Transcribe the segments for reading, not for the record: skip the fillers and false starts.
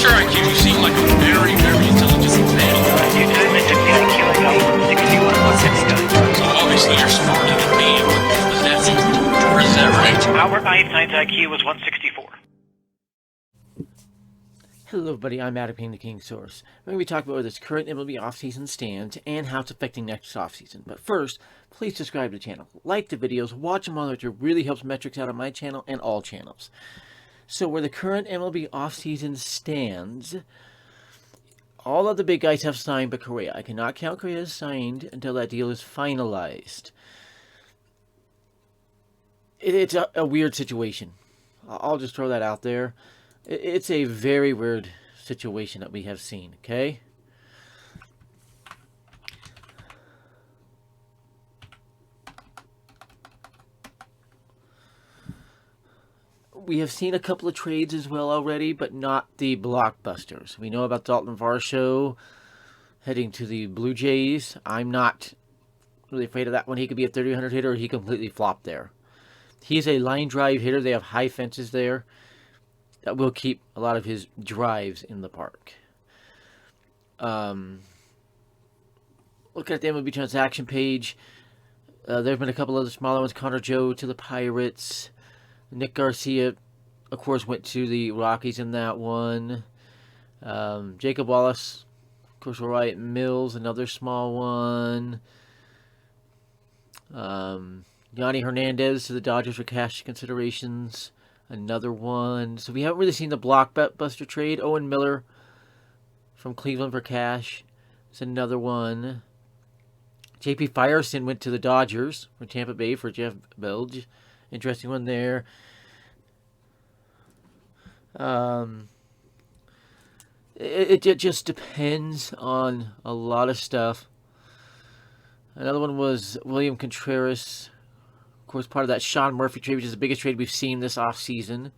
What's your IQ? You seem like a very, very intelligent man. You did mention the IQ I got from 61 on 69. So obviously you're smarter than me. Is that right? Albert Einstein's IQ was 164. Hello everybody, I'm Adam, the King Source. We're going to be talking about where this current MLB offseason stands and how it's affecting next offseason. But first, please subscribe to the channel, like the videos, watch them all. It really helps metrics out on my channel and all channels. So where the current MLB offseason stands, all of the big guys have signed but Correa. I cannot count Correa as signed until that deal is finalized. It's a weird situation. I'll just throw that out there. It's a very weird situation that we have seen, okay? We have seen a couple of trades as well already, but not the blockbusters. We know about Dalton Varsho heading to the Blue Jays. I'm not really afraid of that one. He could be a 3,000 hitter, or he completely flopped there. He's a line drive hitter. They have high fences there. That will keep a lot of his drives in the park. Looking at the MLB transaction page, there have been a couple of the smaller ones. Connor Joe to the Pirates. Nick Garcia, of course, went to the Rockies in that one. Jacob Wallace, of course, Wyatt Mills, another small one. Yanni Hernandez to the Dodgers for cash considerations. Another one. So we haven't really seen the blockbuster trade. Owen Miller from Cleveland for cash. It's another one. J.P. Firestone went to the Dodgers from Tampa Bay for Jeff Belge. Interesting one there. It just depends on a lot of stuff. Another one was William Contreras. Of course, part of that Sean Murphy trade, which is the biggest trade we've seen this offseason.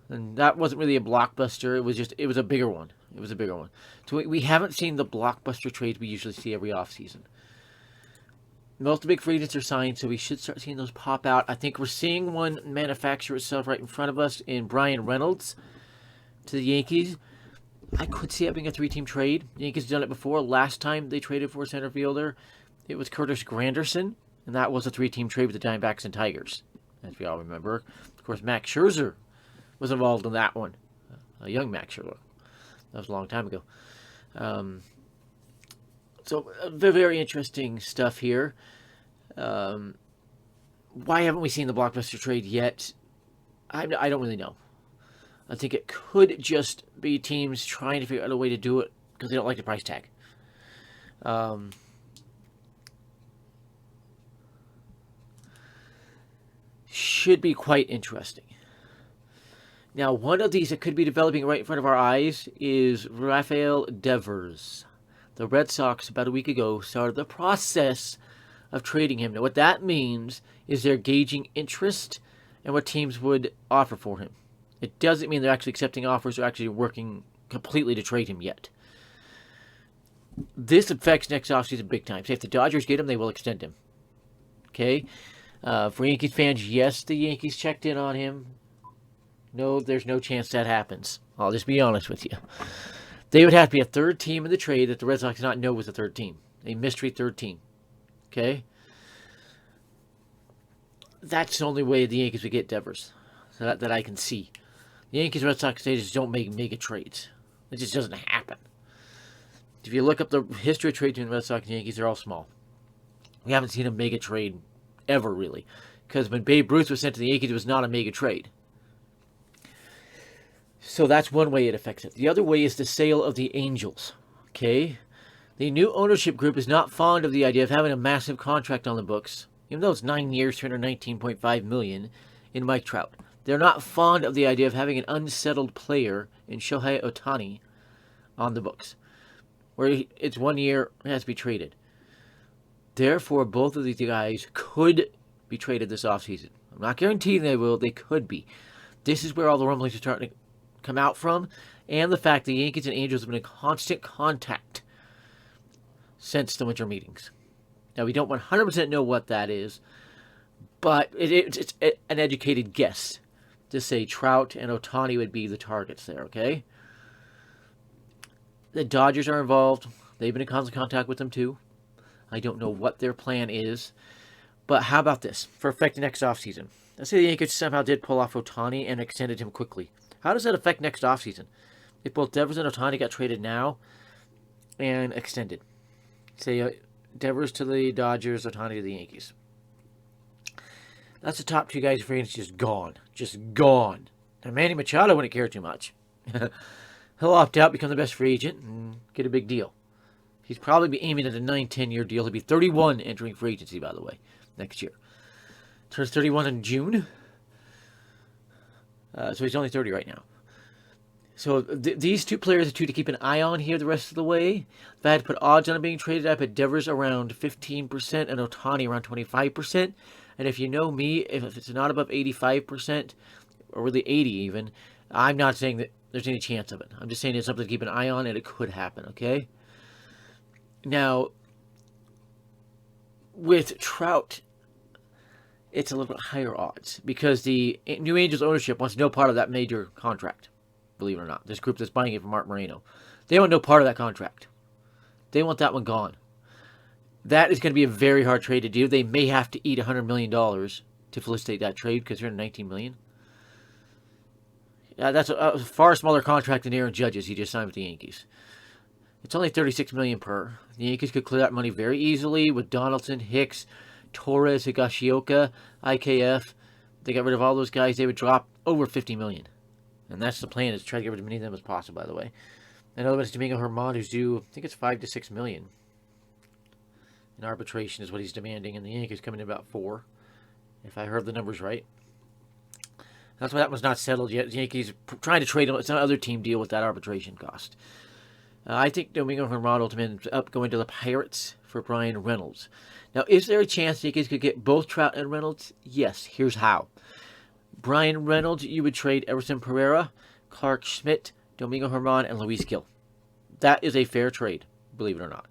And that wasn't really a blockbuster. It was a bigger one. It was a bigger one. So we haven't seen the blockbuster trades we usually see every offseason. Most of the big free agents are signed, so we should start seeing those pop out. I think we're seeing one manufacture itself right in front of us in Brian Reynolds to the Yankees. I could see it being a three-team trade. The Yankees have done it before. Last time they traded for a center fielder, it was Curtis Granderson. And that was a three-team trade with the Diamondbacks and Tigers, as we all remember. Of course, Max Scherzer was involved in that one. A young Max Scherzer. That was a long time ago. So, very interesting stuff here. Why haven't we seen the blockbuster trade yet? I don't really know. I think it could just be teams trying to figure out a way to do it because they don't like the price tag. Should be quite interesting. Now, one of these that could be developing right in front of our eyes is Rafael Devers. The Red Sox, about a week ago, started the process of trading him. Now, what that means is they're gauging interest and what teams would offer for him. It doesn't mean they're actually accepting offers or actually working completely to trade him yet. This affects next offseason big time. So if the Dodgers get him, they will extend him. Okay? For Yankees fans, yes, the Yankees checked in on him. No, there's no chance that happens. I'll just be honest with you. They would have to be a third team in the trade that the Red Sox did not know was a third team. A mystery third team. Okay? That's the only way the Yankees would get Devers. So that I can see. The Yankees and Red Sox, they just don't make mega trades. It just doesn't happen. If you look up the history of trades between the Red Sox and Yankees, they're all small. We haven't seen a mega trade ever, really. Because when Babe Ruth was sent to the Yankees, it was not a mega trade. So that's one way it affects it. The other way is the sale of the Angels. Okay? The new ownership group is not fond of the idea of having a massive contract on the books, even though it's 9 years, $219.5 million in Mike Trout. They're not fond of the idea of having an unsettled player in Shohei Ohtani on the books, where it's 1 year, it has to be traded. Therefore, both of these guys could be traded this offseason. I'm not guaranteeing they will. They could be. This is where all the rumblings are starting to come out from, and the fact the Yankees and Angels have been in constant contact since the winter meetings. Now, we don't 100% know what that is, but it's an educated guess Just say Trout and Ohtani would be the targets there, okay? The Dodgers are involved. They've been in constant contact with them too. I don't know what their plan is. But how about this? For affecting next offseason. Let's say the Yankees somehow did pull off Ohtani and extended him quickly. How does that affect next offseason? If both Devers and Ohtani got traded now and extended. Say Devers to the Dodgers, Ohtani to the Yankees. That's the top two guys for agency just gone. Just gone. And Manny Machado wouldn't care too much. He'll opt out, become the best free agent, and get a big deal. He's probably be aiming at a 9-10 year deal. He'll be 31 entering free agency, by the way, next year. Turns 31 in June. So he's only 30 right now. So these two players are two to keep an eye on here the rest of the way. If I had to put odds on him being traded, I put Devers around 15% and Ohtani around 25%. And if you know me, if it's not above 85%, or really 80 even, I'm not saying that there's any chance of it. I'm just saying it's something to keep an eye on, and it could happen, okay? Now, with Trout, it's a little bit higher odds because the New Angels ownership wants no part of that major contract, believe it or not. This group that's buying it from Mark Moreno. They want no part of that contract. They want that one gone. That is going to be a very hard trade to do. They may have to eat $100 million to felicitate that trade because they're in $19 million. Yeah, that's a far smaller contract than Aaron Judge's he just signed with the Yankees. It's only $36 million per. The Yankees could clear that money very easily with Donaldson, Hicks, Torres, Higashioka, IKF. They got rid of all those guys. They would drop over $50 million. And that's the plan, is to try to get rid of as many of them as possible, by the way. Another one is Domingo Germán, who's due, I think it's $5 to $6 million. In arbitration is what he's demanding, and the Yankees coming in about $4 million, if I heard the numbers right. That's why that one's not settled yet. The Yankees trying to trade him. It's another team deal with that arbitration cost. I think Domingo Germán ultimately ends up going to the Pirates for Brian Reynolds. Now, is there a chance the Yankees could get both Trout and Reynolds? Yes. Here's how. Brian Reynolds, you would trade Everson Pereira, Clark Schmidt, Domingo Germán, and Luis Gil. That is a fair trade, believe it or not.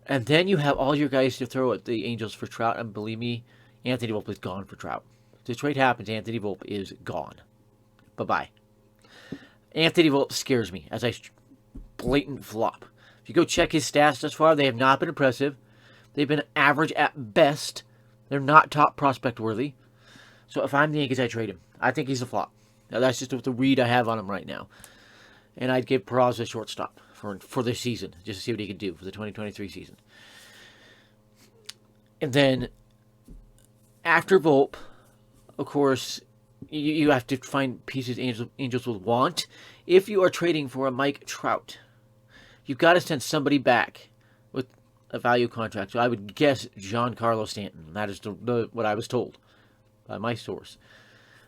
And then you have all your guys to throw at the Angels for Trout, and believe me, Anthony Volpe is gone for Trout. If the trade happens, Anthony Volpe is gone. Bye-bye. Anthony Volpe scares me as a blatant flop. If you go check his stats thus far, they have not been impressive. They've been average at best. They're not top prospect worthy. So if I'm the Yankees, I trade him. I think he's a flop. Now, that's just the read I have on him right now. And I'd give Peraza a shortstop for this season, just to see what he can do for the 2023 season. And then, after Volpe, of course, you have to find pieces Angels will want. If you are trading for a Mike Trout, you've got to send somebody back with a value contract. So I would guess Giancarlo Stanton. That is what I was told by my source.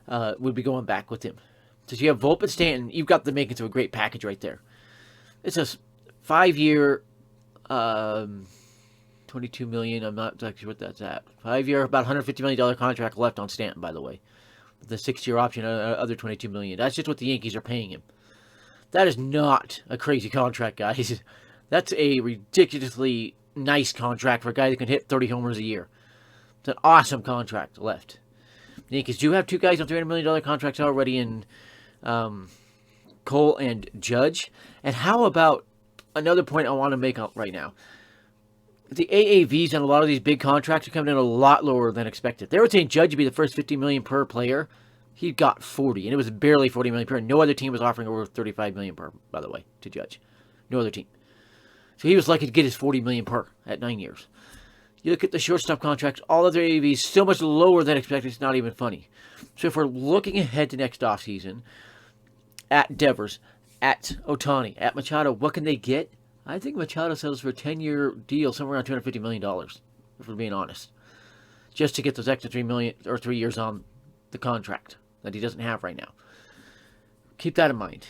Would be going back with him. So you have Volpe and Stanton. You've got the makings of a great package right there. It's a 5-year, $22 million. I'm not exactly sure what that's at. 5-year, about $150 million contract left on Stanton, by the way. The 6-year option, other $22 million. That's just what the Yankees are paying him. That is not a crazy contract, guys. That's a ridiculously nice contract for a guy that can hit 30 homers a year. It's an awesome contract left. The Yankees do have two guys on $300 million contracts already in Cole and Judge. And how about another point I want to make right now? The AAVs on a lot of these big contracts are coming in a lot lower than expected. They were saying Judge would be the first $50 million per player. He got 40, and it was barely $40 million per. No other team was offering over $35 million per, by the way, to Judge. No other team. So he was lucky to get his $40 million per at 9 years. You look at the shortstop contracts, all other AAVs so much lower than expected, it's not even funny. So if we're looking ahead to next offseason, at Devers, at Ohtani, at Machado, what can they get? I think Machado sells for a 10-year deal somewhere around $250 million, if we're being honest. Just to get those extra $3 million or 3 years on the contract that he doesn't have right now. Keep that in mind.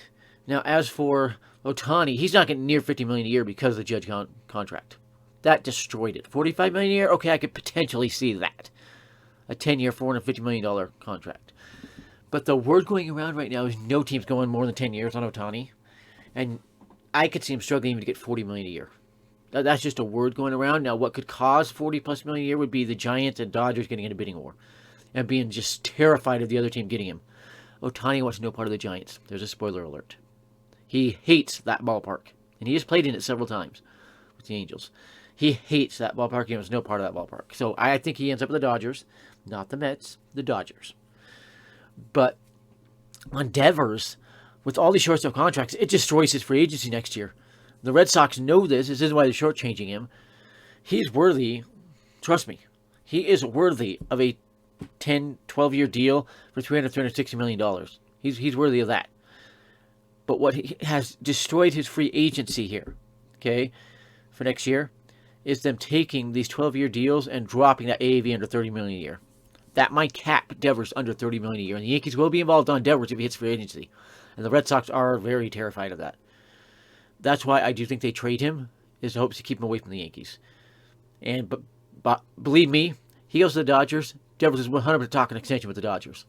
Now, as for Ohtani, he's not getting near $50 million a year because of the Judge contract. That destroyed it. $45 million a year? Okay, I could potentially see that. A 10-year, $450 million contract. But the word going around right now is no team's going more than 10 years on Ohtani. And I could see him struggling even to get $40 million a year. That's just a word going around. Now, what could cause $40+ million a year would be the Giants and Dodgers getting in a bidding war. And being just terrified of the other team getting him. Ohtani wants no part of the Giants. There's a spoiler alert. He hates that ballpark. And he has played in it several times with the Angels. He hates that ballpark. He wants no part of that ballpark. So I think he ends up with the Dodgers. Not the Mets, the Dodgers. But on Devers, with all these shortstop contracts, it destroys his free agency next year. The Red Sox know this. This is why they're shortchanging him. He's worthy, trust me, he is worthy of a 10, 12-year deal for $360 million. He's worthy of that. But what he has destroyed his free agency here, okay, for next year, is them taking these 12-year deals and dropping that AAV under $30 million a year. That might cap Devers under $30 million a year. And the Yankees will be involved on Devers if he hits free agency. And the Red Sox are very terrified of that. That's why I do think they trade him, is in hopes to keep him away from the Yankees. And but believe me, he goes to the Dodgers, Devers is 100% talking extension with the Dodgers.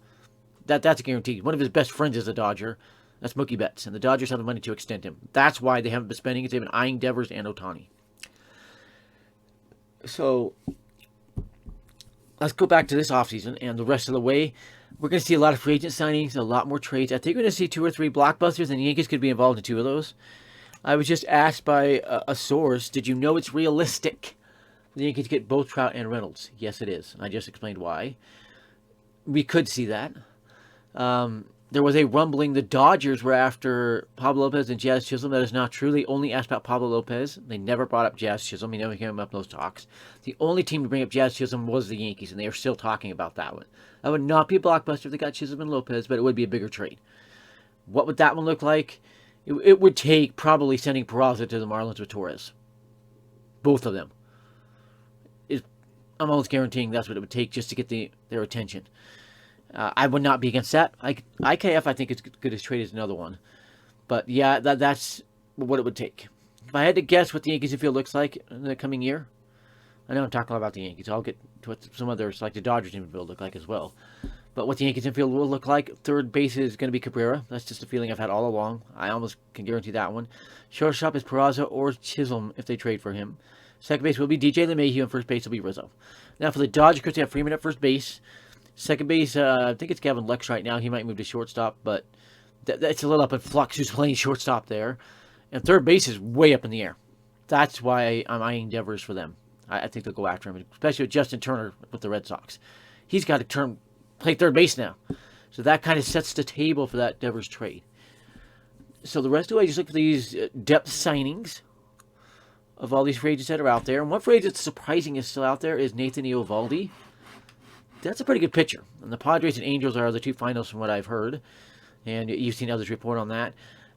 That's a guarantee. One of his best friends is a Dodger. That's Mookie Betts. And the Dodgers have the money to extend him. That's why they haven't been spending it. They've been eyeing Devers and Ohtani. So let's go back to this offseason and the rest of the way. We're going to see a lot of free agent signings, a lot more trades. I think we're going to see 2 or 3 blockbusters, and the Yankees could be involved in 2 of those. I was just asked by a source, did you know it's realistic for the Yankees to get both Trout and Reynolds? Yes, it is. I just explained why. We could see that. There was a rumbling. The Dodgers were after Pablo Lopez and Jazz Chisholm. That is not true. They only asked about Pablo Lopez. They never brought up Jazz Chisholm. He never came up in those talks. The only team to bring up Jazz Chisholm was the Yankees, and they are still talking about that one. That would not be a blockbuster if they got Chisholm and Lopez, but it would be a bigger trade. What would that one look like? It would take probably sending Peraza to the Marlins with Torres. Both of them. I'm almost guaranteeing that's what it would take just to get their attention. I would not be against that. IKF, I think, is good as trade as another one. But, yeah, that's what it would take. If I had to guess what the Yankees infield looks like in the coming year, I know I'm talking about the Yankees. I'll get to what some others, like the Dodgers infield, look like as well. But what the Yankees infield will look like, third base is going to be Cabrera. That's just a feeling I've had all along. I almost can guarantee that one. Shortstop is Peraza or Chisholm if they trade for him. Second base will be DJ LeMahieu, and first base will be Rizzo. Now, for the Dodgers, because they have Freeman at first base. Second base, I think it's Gavin Lux right now. He might move to shortstop, but that's a little up in flux who's playing shortstop there. And third base is way up in the air. That's why I'm eyeing Devers for them. I think they'll go after him, especially with Justin Turner with the Red Sox. He's got to play third base now. So that kind of sets the table for that Devers trade. So the rest of the way, just look for these depth signings of all these free agents that are out there. And one free agent that's surprising is still out there is Nathan Eovaldi. That's a pretty good pitcher. And the Padres and Angels are the 2 finals from what I've heard. And you've seen others report on that.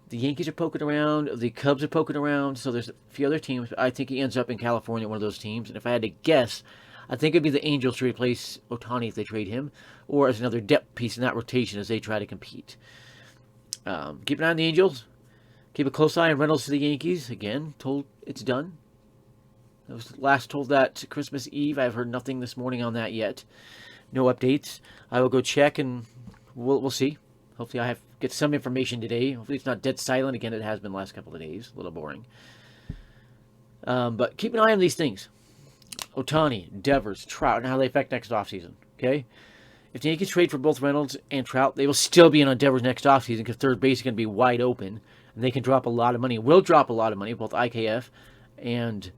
The Yankees are poking around. The Cubs are poking around. So there's a few other teams. But I think he ends up in California, one of those teams. And if I had to guess, I think it'd be the Angels to replace Ohtani if they trade him. Or as another depth piece in that rotation as they try to compete. Keep an eye on the Angels. Keep a close eye on Reynolds to the Yankees. Again, told it's done. I was last told that Christmas Eve. I've heard nothing this morning on that yet. No updates. I will go check and we'll see. Hopefully I get some information today. Hopefully it's not dead silent. Again, it has been the last couple of days. A little boring. But keep an eye on these things. Ohtani, Devers, Trout, and how they affect next offseason. Okay? If the Yankees trade for both Reynolds and Trout, they will still be in on Devers next offseason because third base is going to be wide open. And they can drop a lot of money. Will drop a lot of money, both IKF and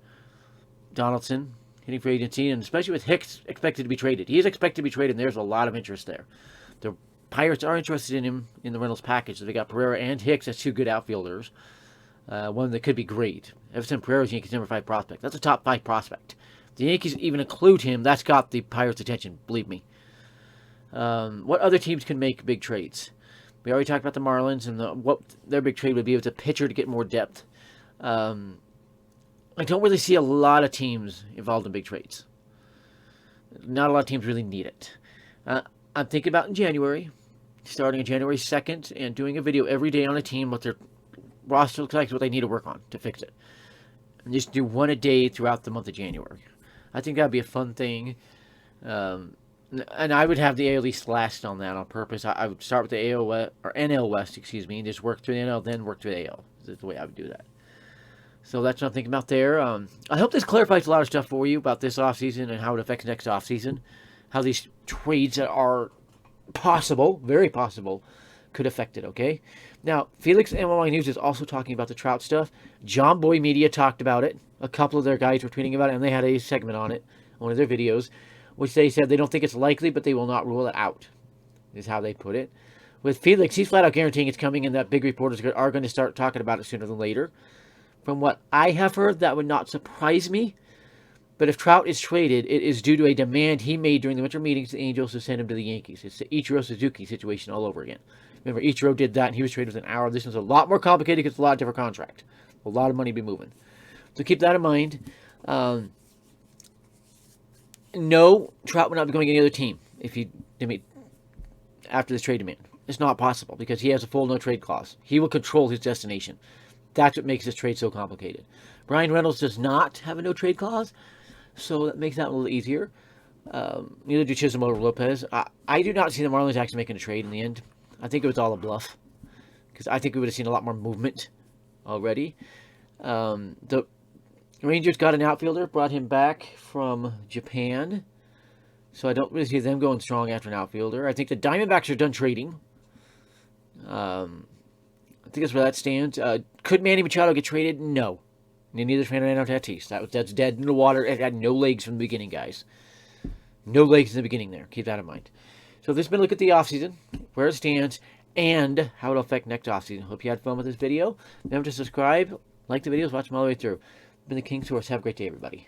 Donaldson hitting free agency, and especially with Hicks expected to be traded. He is expected to be traded, and there's a lot of interest there. The Pirates are interested in him in the Reynolds package. So they got Pereira and Hicks as 2 good outfielders. One that could be great. Everson Pereira's Yankees number 5 prospect. That's a top 5 prospect. If the Yankees even include him, that's got the Pirates' attention, believe me. What other teams can make big trades? We already talked about the Marlins and what their big trade would be with a pitcher to get more depth. I don't really see a lot of teams involved in big trades. Not a lot of teams really need it. I'm thinking about in January, starting on January 2nd, and doing a video every day on a team, what their roster looks like, what they need to work on to fix it. And just do one a day throughout the month of January. I think that would be a fun thing. And I would have the AL East last on that on purpose. I would start with the AL West, or NL West, and just work through the NL, then work through the AL. That's the way I would do that. So that's what I'm thinking about there. I hope this clarifies a lot of stuff for you about this offseason and how it affects next offseason. How these trades that are possible, very possible, could affect it, okay? Now, Felix MLB News is also talking about the Trout stuff. John Boy Media talked about it. A couple of their guys were tweeting about it, and they had a segment on it, one of their videos, which they said they don't think it's likely, but they will not rule it out, is how they put it. With Felix, he's flat out guaranteeing it's coming, and that big reporters are going to start talking about it sooner than later. From what I have heard, that would not surprise me. But if Trout is traded, it is due to a demand he made during the winter meetings to the Angels to send him to the Yankees. It's the Ichiro Suzuki situation all over again. Remember, Ichiro did that, and he was traded within an hour. This one's a lot more complicated because it's a lot different contract. A lot of money to be moving. So keep that in mind. No, Trout would not be going to any other team after this trade demand. It's not possible because he has a full no-trade clause. He will control his destination. That's what makes this trade so complicated. Brian Reynolds does not have a no-trade clause, so that makes that a little easier. Neither do Chisholm or Lopez. I do not see the Marlins actually making a trade in the end. I think it was all a bluff because I think we would have seen a lot more movement already. The Rangers got an outfielder, brought him back from Japan, so I don't really see them going strong after an outfielder. I think the Diamondbacks are done trading. I think that's where that stands. Could Manny Machado get traded? No. And neither Fernando Tatis. That's dead in the water. It had no legs from the beginning, guys. No legs in the beginning there. Keep that in mind. So this has been a look at the offseason, where it stands, and how it'll affect next offseason. Hope you had fun with this video. Remember to subscribe, like the videos, watch them all the way through. I've been the King Source. Have a great day, everybody.